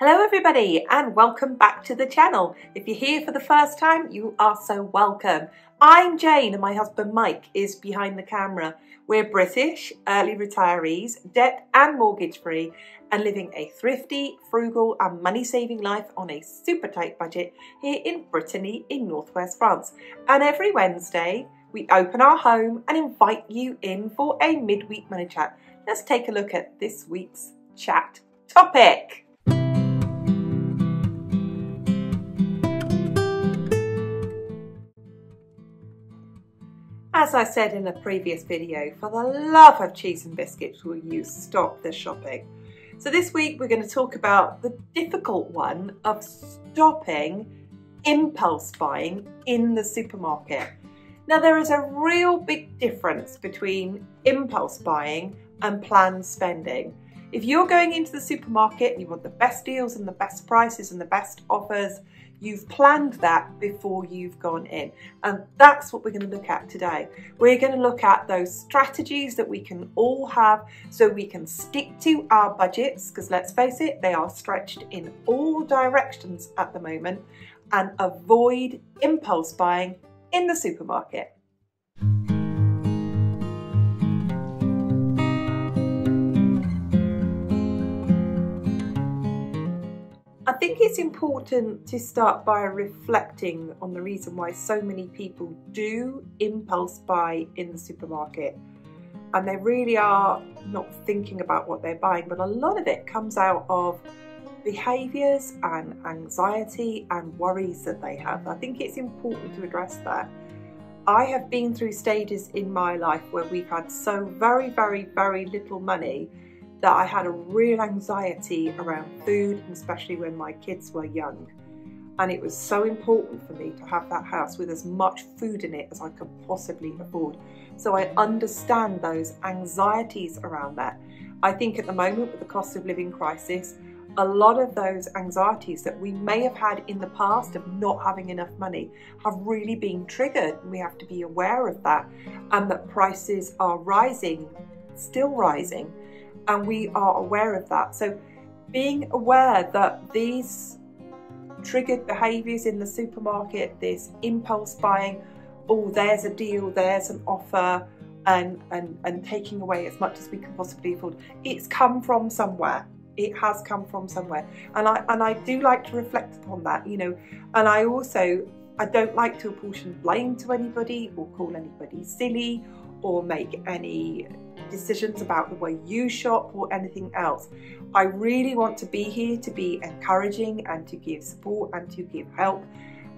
Hello everybody and welcome back to the channel. If you're here for the first time, you are so welcome. I'm Jane and my husband Mike is behind the camera. We're British, early retirees, debt and mortgage free and living a thrifty, frugal and money saving life on a super tight budget here in Brittany in northwest France. And every Wednesday we open our home and invite you in for a midweek money chat. Let's take a look at this week's chat topic. As I said in a previous video, for the love of cheese and biscuits will you stop the shopping? So this week we're going to talk about the difficult one of stopping impulse buying in the supermarket. Now there is a real big difference between impulse buying and planned spending. If you're going into the supermarket and you want the best deals and the best prices and the best offers, you've planned that before you've gone in. And that's what we're going to look at today. We're going to look at those strategies that we can all have so we can stick to our budgets, because let's face it, they are stretched in all directions at the moment, and avoid impulse buying in the supermarket. I think it's important to start by reflecting on the reason why so many people do impulse buy in the supermarket, and they really are not thinking about what they're buying, but a lot of it comes out of behaviours and anxiety and worries that they have. I think it's important to address that. I have been through stages in my life where we've had so very little money that I had a real anxiety around food, and especially when my kids were young. And it was so important for me to have that house with as much food in it as I could possibly afford. So I understand those anxieties around that. I think at the moment with the cost of living crisis, a lot of those anxieties that we may have had in the past of not having enough money have really been triggered, and we have to be aware of that, and that prices are rising, still rising. And we are aware of that. So being aware that these triggered behaviours in the supermarket, this impulse buying, oh there's a deal, there's an offer, and taking away as much as we can possibly afford, it's come from somewhere. It has come from somewhere. And I do like to reflect upon that, you know, and I don't like to apportion blame to anybody or call anybody silly or make any decisions about the way you shop or anything else. I really want to be here to be encouraging and to give support and to give help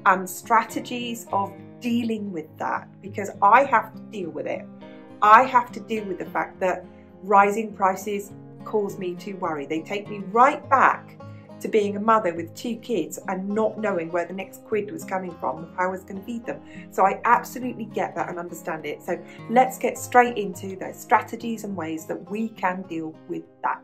and strategies of dealing with that, because I have to deal with it. I have to deal with the fact that rising prices cause me to worry. They take me right back to being a mother with 2 kids and not knowing where the next quid was coming from and how I was going to feed them. So I absolutely get that and understand it. So let's get straight into those strategies and ways that we can deal with that.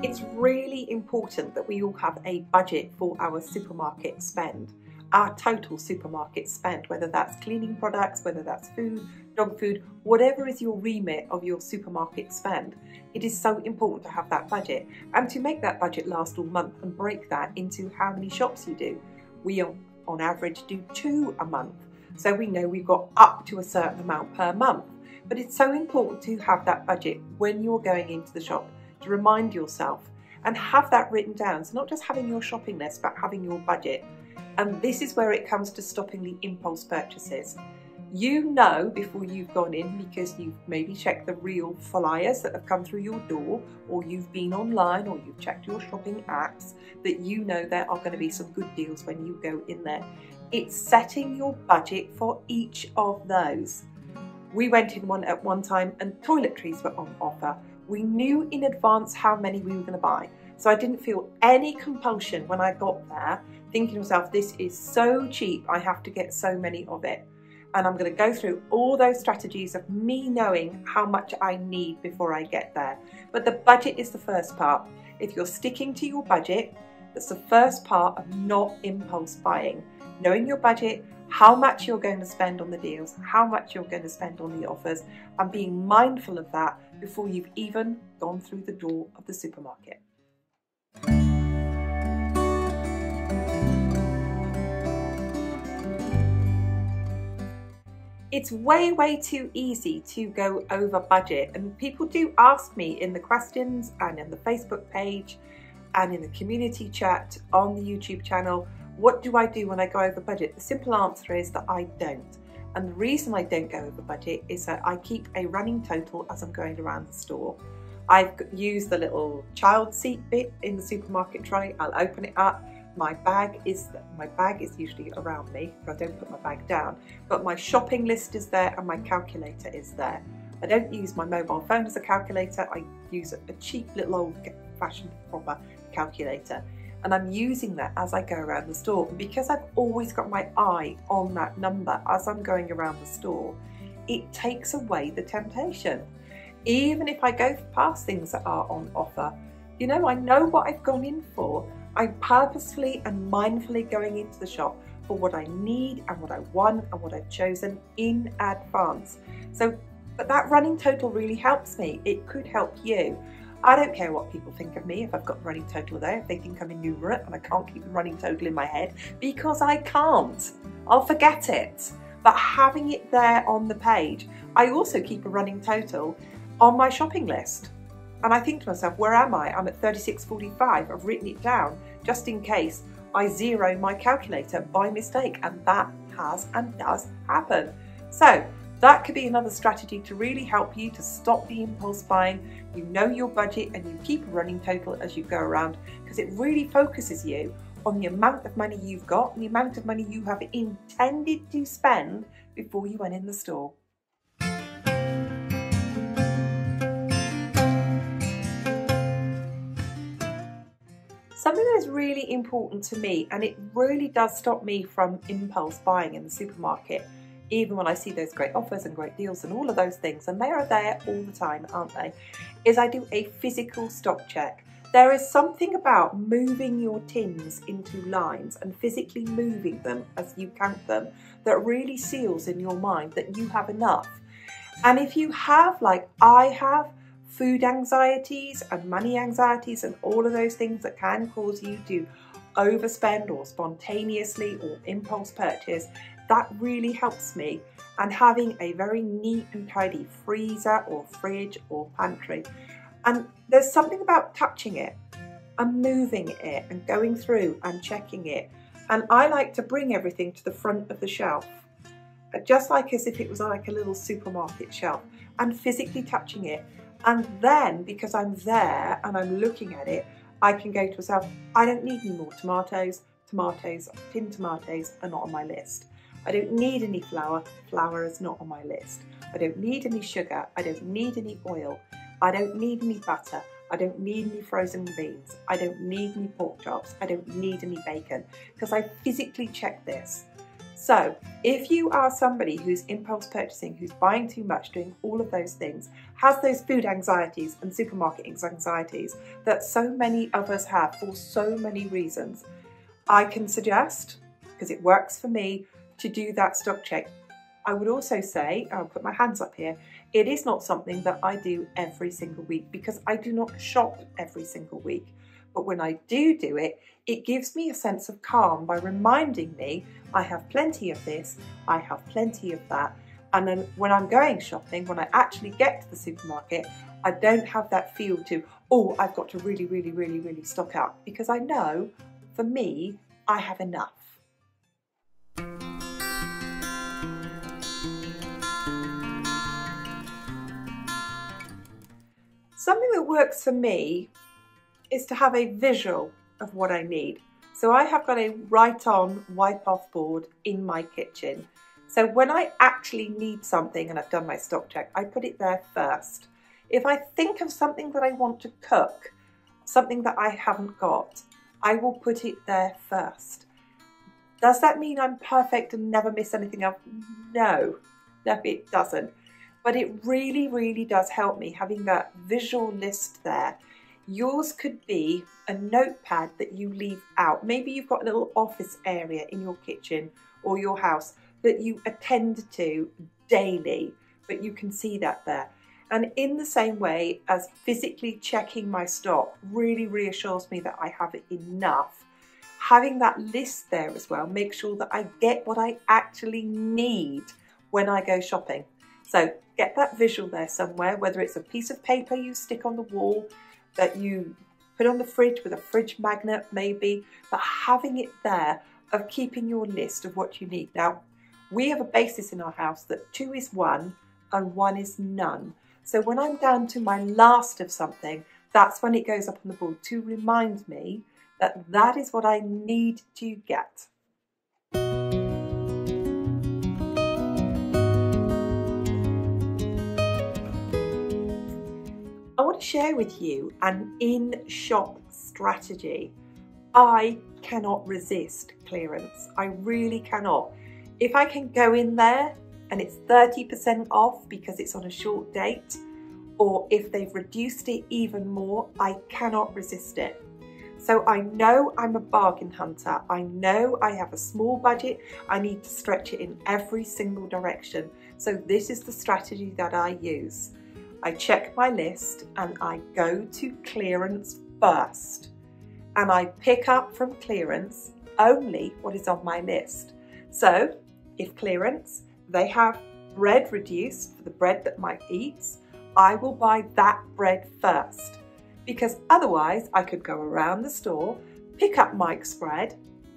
It's really important that we all have a budget for our supermarket spend. Our total supermarket spend, whether that's cleaning products, whether that's food, dog food, whatever is your remit of your supermarket spend, it is so important to have that budget and to make that budget last all month and break that into how many shops you do. We on average do 2 a month, so we know we've got up to a certain amount per month. But it's so important to have that budget when you're going into the shop, to remind yourself and have that written down. So not just having your shopping list, but having your budget. And this is where it comes to stopping the impulse purchases. You know before you've gone in, because you've maybe checked the real flyers that have come through your door, or you've been online, or you've checked your shopping apps, that you know there are going to be some good deals when you go in there. It's setting your budget for each of those. We went in at one time and toiletries were on offer. We knew in advance how many we were going to buy. So I didn't feel any compulsion when I got there, thinking to myself, this is so cheap, I have to get so many of it. And I'm going to go through all those strategies of me knowing how much I need before I get there. But the budget is the first part. If you're sticking to your budget, That's the first part of not impulse buying. Knowing your budget, how much you're going to spend on the deals, how much you're going to spend on the offers, and being mindful of that before you've even gone through the door of the supermarket. It's way too easy to go over budget, and people do ask me in the questions and in the Facebook page and in the community chat on the YouTube channel, what do I do when I go over budget? The simple answer is that I don't. And the reason I don't go over budget is that I keep a running total as I'm going around the store. I've used the little child seat bit in the supermarket tray. I'll open it up. My bag is usually around me, but I don't put my bag down. But my shopping list is there and my calculator is there. I don't use my mobile phone as a calculator. I use a cheap little old-fashioned proper calculator, and I'm using that as I go around the store. And because I've always got my eye on that number as I'm going around the store, it takes away the temptation. Even if I go past things that are on offer, you know, I know what I've gone in for. I'm purposefully and mindfully going into the shop for what I need and what I want and what I've chosen in advance. So, but that running total really helps me. It could help you. I don't care what people think of me if I've got the running total there, if they think I'm innumerate and I can't keep the running total in my head, because I can't. I'll forget it. But having it there on the page, I also keep a running total on my shopping list. And I think to myself, where am I? I'm at 36.45. I've written it down just in case I zero my calculator by mistake, and that has and does happen. So that could be another strategy to really help you to stop the impulse buying. You know your budget and you keep a running total as you go around, because it really focuses you on the amount of money you've got and the amount of money you have intended to spend before you went in the store. Something that is really important to me, and it really does stop me from impulse buying in the supermarket, even when I see those great offers and great deals and all of those things, and they are there all the time, aren't they, is I do a physical stock check. There is something about moving your tins into lines and physically moving them as you count them that really seals in your mind that you have enough. And if you have, like I have, food anxieties and money anxieties and all of those things that can cause you to overspend or spontaneously or impulse purchase, that really helps me. And having a very neat and tidy freezer or fridge or pantry. And there's something about touching it and moving it and going through and checking it. And I like to bring everything to the front of the shelf, just like as if it was like a little supermarket shelf, and physically touching it. And then, because I'm there and I'm looking at it, I can go to myself, I don't need any more tomatoes. Tinned tomatoes are not on my list. I don't need any flour. Flour is not on my list. I don't need any sugar. I don't need any oil. I don't need any butter. I don't need any frozen beans. I don't need any pork chops. I don't need any bacon, because I physically check this. So if you are somebody who's impulse purchasing, who's buying too much, doing all of those things, has those food anxieties and supermarket anxieties that so many of us have for so many reasons, I can suggest, because it works for me, to do that stock check. I would also say, I'll put my hands up here, it is not something that I do every single week, because I do not shop every single week. But when I do it, it gives me a sense of calm by reminding me I have plenty of this, I have plenty of that. And then when I'm going shopping, when I actually get to the supermarket, I don't have that feel to, oh, I've got to really stock up, because I know, for me, I have enough. Something that works for me is to have a visual of what I need. So I have got a write-on, wipe-off board in my kitchen. So when I actually need something and I've done my stock check, I put it there first. If I think of something that I want to cook, something that I haven't got, I will put it there first. Does that mean I'm perfect and never miss anything up? No, it doesn't. But it really does help me having that visual list there. Yours could be a notepad that you leave out. Maybe you've got a little office area in your kitchen or your house that you attend to daily, but you can see that there. And in the same way as physically checking my stock really reassures me that I have enough, having that list there as well makes sure that I get what I actually need when I go shopping. So get that visual there somewhere, whether it's a piece of paper you stick on the wall, that you put on the fridge with a fridge magnet maybe, but having it there of keeping your list of what you need. Now, we have a basis in our house that 2 is 1 and 1 is none. So when I'm down to my last of something, that's when it goes up on the board to remind me that that is what I need to get. I want to share with you an in-shop strategy. I cannot resist clearance. I really cannot. If I can go in there and it's 30% off because it's on a short date, or if they've reduced it even more, I cannot resist it. So I know I'm a bargain hunter. I know I have a small budget. I need to stretch it in every single direction. So this is the strategy that I use. I check my list and I go to clearance first. And I pick up from clearance only what is on my list. So if clearance, they have bread reduced for the bread that Mike eats, I will buy that bread first. Because otherwise I could go around the store, pick up Mike's bread,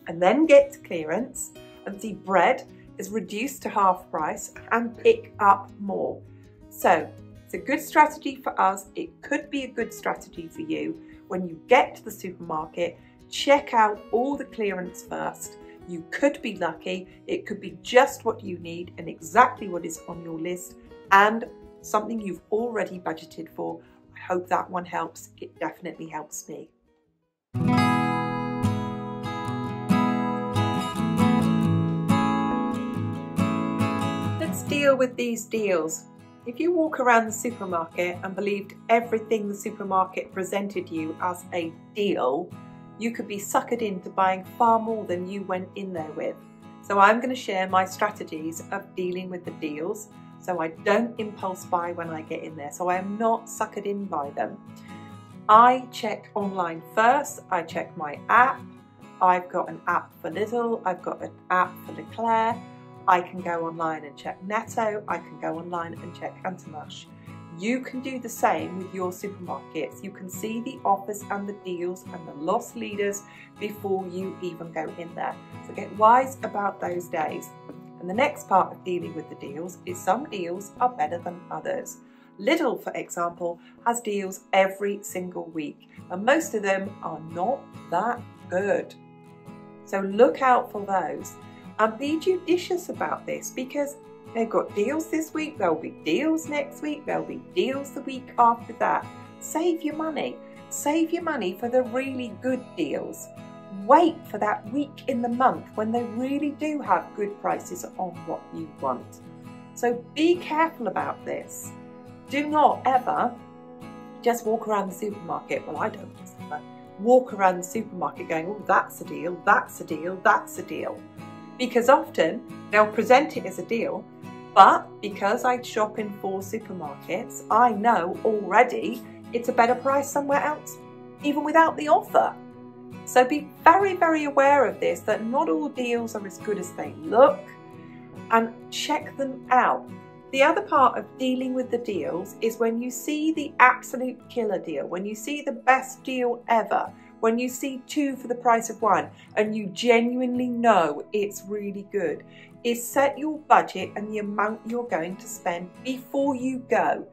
and then get to clearance and see bread is reduced to half price and pick up more. So it's a good strategy for us. It could be a good strategy for you. When you get to the supermarket, check out all the clearance first. You could be lucky. It could be just what you need and exactly what is on your list and something you've already budgeted for. I hope that one helps. It definitely helps me. Let's deal with these deals. If you walk around the supermarket and believed everything the supermarket presented you as a deal, you could be suckered into buying far more than you went in there with. So I'm going to share my strategies of dealing with the deals so I don't impulse buy when I get in there, so I am not suckered in by them. I check online first. I check my app. I've got an app for Lidl. I've got an app for Leclerc. I can go online and check Netto. I can go online and check Antomash. You can do the same with your supermarkets. You can see the offers and the deals and the loss leaders before you even go in there. So get wise about those days. And the next part of dealing with the deals is some deals are better than others. Lidl, for example, has deals every single week, and most of them are not that good. So look out for those and be judicious about this, because they've got deals this week, there'll be deals next week, there'll be deals the week after that. Save your money. Save your money for the really good deals. Wait for that week in the month when they really do have good prices on what you want. So be careful about this. Do not ever just walk around the supermarket. Well, I don't just ever walk around the supermarket going, oh, that's a deal, that's a deal, that's a deal. Because often they'll present it as a deal, but because I shop in 4 supermarkets, I know already it's a better price somewhere else, even without the offer. So be very, very aware of this, that not all deals are as good as they look, and check them out. The other part of dealing with the deals is when you see the absolute killer deal, when you see the best deal ever, when you see 2 for the price of 1 and you genuinely know it's really good, is set your budget and the amount you're going to spend before you go.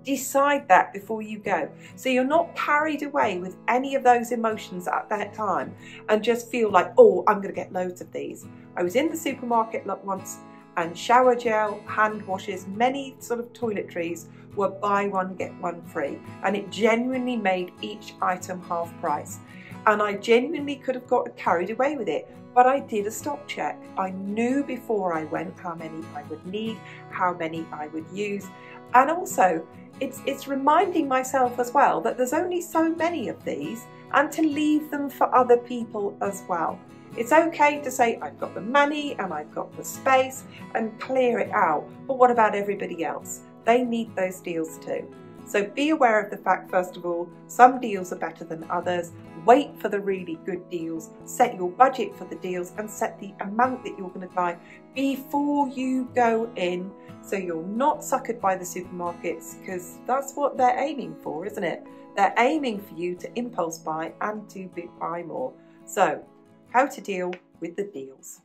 Decide that before you go, so you're not carried away with any of those emotions at that time and just feel like, oh, I'm going to get loads of these. I was in the supermarket once and shower gel, hand washes, many sort of toiletries were buy one get one free, and it genuinely made each item half price, and I genuinely could have got carried away with it. but I did a stock check. I knew before I went how many I would need, how many I would use, and also it's reminding myself as well that there's only so many of these, and to leave them for other people as well. It's okay to say I've got the money and I've got the space and clear it out, but what about everybody else? They need those deals too. So be aware of the fact, first of all, some deals are better than others. Wait for the really good deals, set your budget for the deals and set the amount that you're going to buy before you go in, so you're not suckered by the supermarkets, because that's what they're aiming for, isn't it? They're aiming for you to impulse buy and to buy more. So, how to deal with the deals.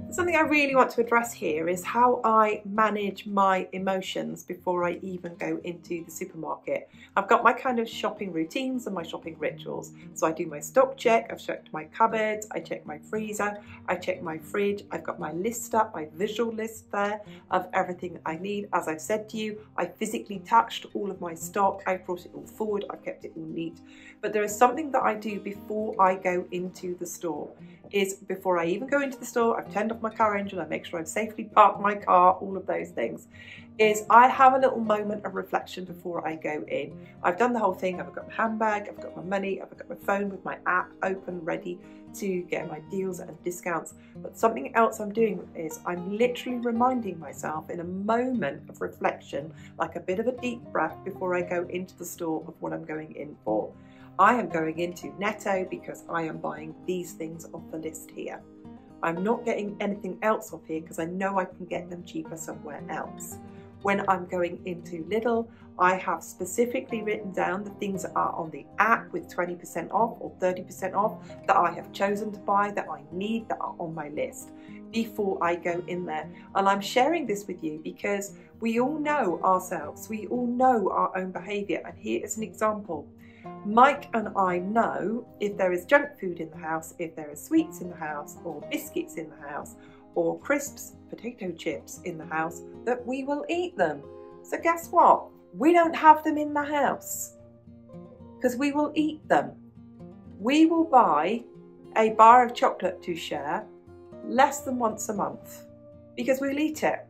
Something I really want to address here is how I manage my emotions before I even go into the supermarket. I've got my kind of shopping routines and my shopping rituals. So I do my stock check, I've checked my cupboards, I check my freezer, I check my fridge, I've got my list up, my visual list there of everything I need. As I've said to you, I physically touched all of my stock, I brought it all forward, I've kept it all neat. But there is something that I do before I go into the store. Is before I even go into the store, I've turned off my car engine, I make sure I've safely parked my car, all of those things, is I have a little moment of reflection before I go in. I've done the whole thing, I've got my handbag, I've got my money, I've got my phone with my app open, ready to get my deals and discounts. But something else I'm doing is I'm literally reminding myself in a moment of reflection, like a bit of a deep breath before I go into the store, of what I'm going in for. I am going into Netto because I am buying these things off the list here. I'm not getting anything else off here because I know I can get them cheaper somewhere else. When I'm going into Lidl, I have specifically written down the things that are on the app with 20% off or 30% off that I have chosen to buy, that I need, that are on my list before I go in there. And I'm sharing this with you because we all know ourselves, we all know our own behaviour. And here is an example. Mike and I know if there is junk food in the house, if there is sweets in the house, or biscuits in the house, or crisps, potato chips in the house, that we will eat them. So guess what? We don't have them in the house because we will eat them. We will buy a bar of chocolate to share less than once a month because we'll eat it.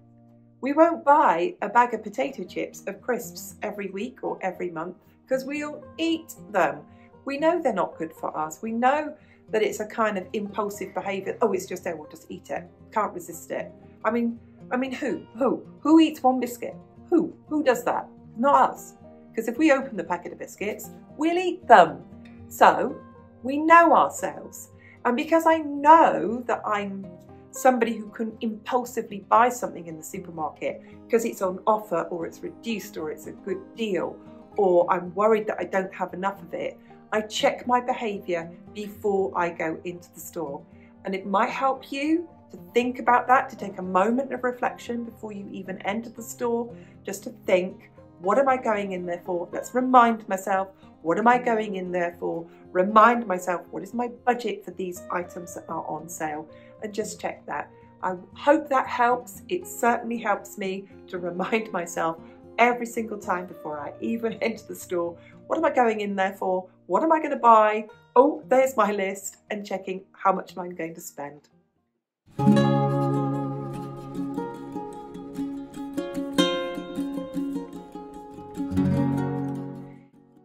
We won't buy a bag of potato chips of crisps every week or every month because we'll eat them. We know they're not good for us. We know that it's a kind of impulsive behaviour. Oh, it's just there, we'll just eat it. Can't resist it. I mean, who eats one biscuit? Who does that? Not us. Because if we open the packet of biscuits, we'll eat them. So we know ourselves. And because I know that I'm somebody who can impulsively buy something in the supermarket because it's on offer or it's reduced or it's a good deal, or I'm worried that I don't have enough of it, I check my behaviour before I go into the store. And it might help you to think about that, to take a moment of reflection before you even enter the store, just to think, what am I going in there for? Let's remind myself, what am I going in there for? Remind myself, what is my budget for these items that are on sale? And just check that. I hope that helps. It certainly helps me to remind myself every single time before I even enter the store, what am I going in there for? What am I going to buy? Oh, there's my list, and checking how much I'm going to spend.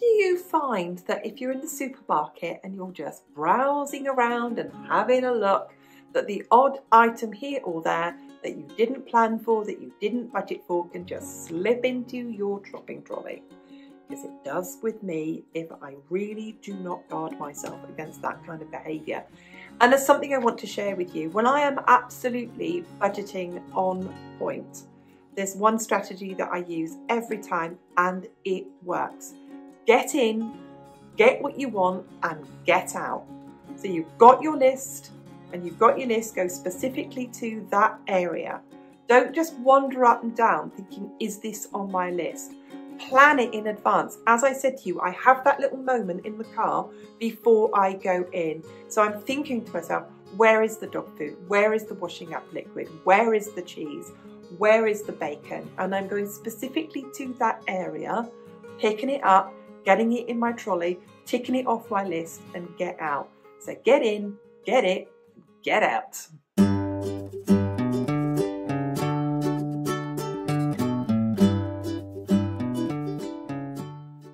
Do you find that if you're in the supermarket and you're just browsing around and having a look, that the odd item here or there that you didn't plan for, that you didn't budget for, can just slip into your shopping trolley? Because it does with me if I really do not guard myself against that kind of behaviour. And there's something I want to share with you. When I am absolutely budgeting on point, there's one strategy that I use every time and it works. Get in, get what you want and get out. So you've got your list, and you've got your list, go specifically to that area. Don't just wander up and down thinking, is this on my list? Plan it in advance. As I said to you, I have that little moment in the car before I go in. So I'm thinking to myself, where is the dog food? Where is the washing up liquid? Where is the cheese? where is the bacon? And I'm going specifically to that area, picking it up, getting it in my trolley, ticking it off my list and get out. So get in, get it, get out.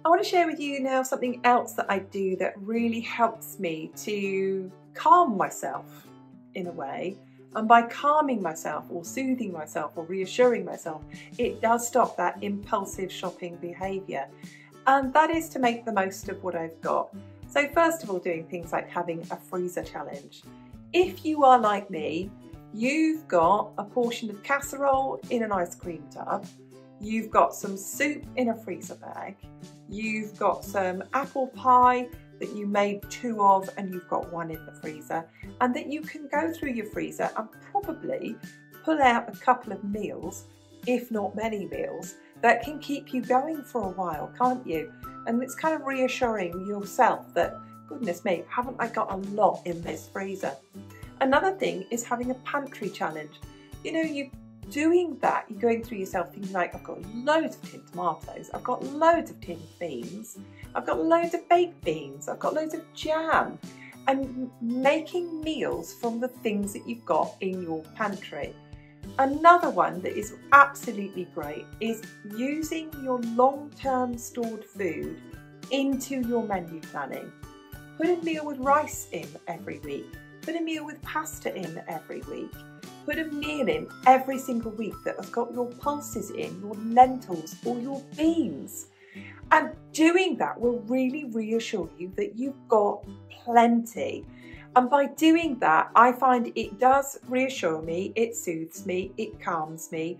I want to share with you now something else that I do that really helps me to calm myself in a way. And by calming myself or soothing myself or reassuring myself, it does stop that impulsive shopping behaviour. And that is to make the most of what I've got. So first of all, doing things like having a freezer challenge. If you are like me, you've got a portion of casserole in an ice cream tub, you've got some soup in a freezer bag, you've got some apple pie that you made 2 of and you've got 1 in the freezer, and that you can go through your freezer and probably pull out a couple of meals, if not many meals, that can keep you going for a while, can't you? And it's kind of reassuring yourself that, goodness me, haven't I got a lot in this freezer? Another thing is having a pantry challenge. You know, you doing that, you're going through yourself thinking like, I've got loads of tinned tomatoes, I've got loads of tinned beans, I've got loads of baked beans, I've got loads of jam, and making meals from the things that you've got in your pantry. Another one that is absolutely great is using your long-term stored food into your menu planning. Put a meal with rice in every week, put a meal with pasta in every week. Put a meal in every single week that has got your pulses in, your lentils or your beans. And doing that will really reassure you that you've got plenty. And by doing that, I find it does reassure me, it soothes me, it calms me.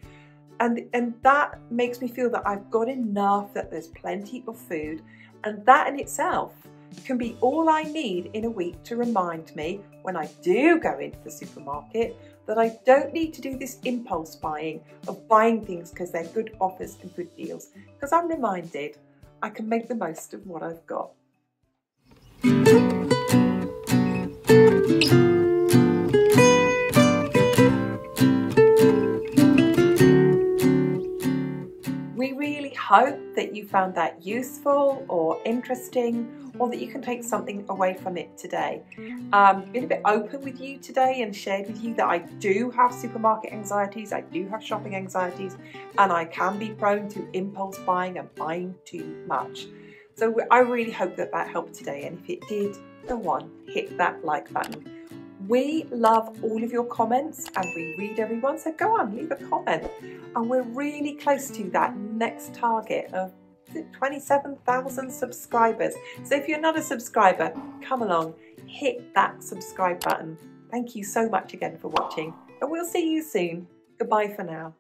And that makes me feel that I've got enough, that there's plenty of food. And that in itself can be all I need in a week to remind me when I do go into the supermarket that I don't need to do this impulse buying of buying things because they're good offers and good deals, because I'm reminded I can make the most of what I've got. We really hope that you found that useful or interesting, or that you can take something away from it today. Been a bit open with you today and shared with you that I do have supermarket anxieties, I do have shopping anxieties, and I can be prone to impulse buying and buying too much. So I really hope that that helped today, and if it did, go on, hit that like button. We love all of your comments and we read everyone, so go on, leave a comment. And we're really close to that next target of 27,000 subscribers. So if you're not a subscriber, come along, hit that subscribe button. Thank you so much again for watching, and we'll see you soon. Goodbye for now.